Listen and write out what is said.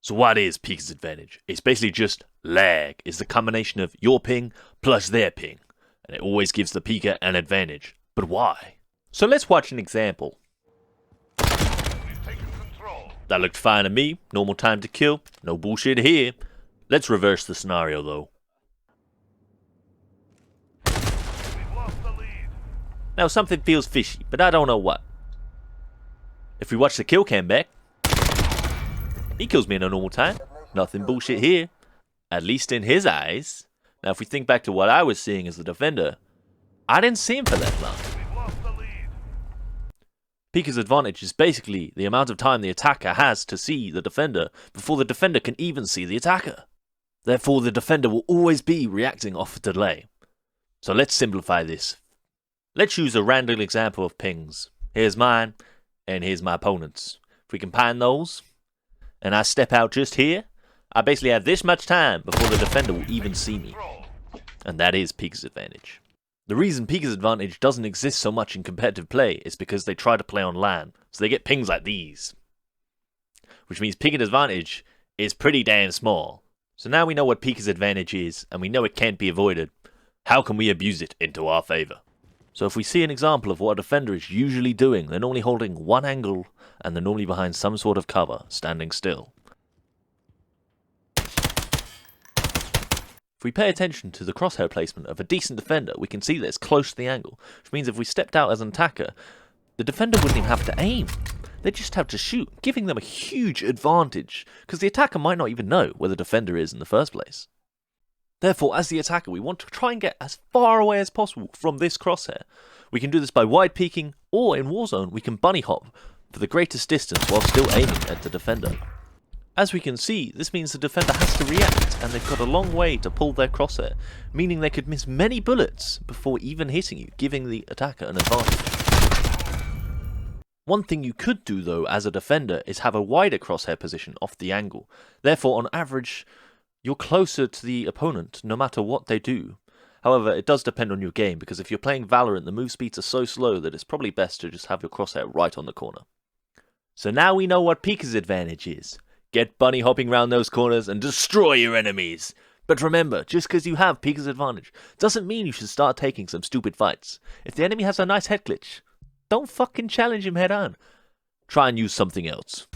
So what is Pika's advantage? It's basically just lag. It's the combination of your ping plus their ping. And it always gives the Pika an advantage. But why? So let's watch an example. That looked fine to me. Normal time to kill. No bullshit here. Let's reverse the scenario though. Now something feels fishy, but I don't know what. If we watch the kill cam back, he kills me in a normal time. Nothing bullshit here. At least in his eyes. Now if we think back to what I was seeing as the defender, I didn't see him for that long. Pika's advantage is basically the amount of time the attacker has to see the defender before the defender can even see the attacker. Therefore the defender will always be reacting off a delay. So let's simplify this. Let's use a random example of pings. Here's mine, and here's my opponent's. If we combine those, and I step out just here, I basically have this much time before the defender will even see me. And that is Pika's advantage. The reason Pika's advantage doesn't exist so much in competitive play is because they try to play on LAN, so they get pings like these. Which means Pika's advantage is pretty damn small. So now we know what Pika's advantage is, and we know it can't be avoided. How can we abuse it into our favour? So if we see an example of what a defender is usually doing, they're normally holding one angle, and they're normally behind some sort of cover, standing still. If we pay attention to the crosshair placement of a decent defender, we can see that it's close to the angle, which means if we stepped out as an attacker, the defender wouldn't even have to aim. They'd just have to shoot, giving them a huge advantage, because the attacker might not even know where the defender is in the first place. Therefore, as the attacker, we want to try and get as far away as possible from this crosshair. We can do this by wide peeking, or in Warzone, we can bunny hop for the greatest distance while still aiming at the defender. As we can see, this means the defender has to react, and they've got a long way to pull their crosshair, meaning they could miss many bullets before even hitting you, giving the attacker an advantage. One thing you could do though as a defender is have a wider crosshair position off the angle. Therefore, on average, you're closer to the opponent no matter what they do. However, it does depend on your game, because if you're playing Valorant, the move speeds are so slow that it's probably best to just have your crosshair right on the corner. So now we know what Pika's advantage is. Get bunny hopping around those corners and destroy your enemies. But remember, just because you have Pika's advantage doesn't mean you should start taking some stupid fights. If the enemy has a nice head glitch, don't fucking challenge him head on. Try and use something else.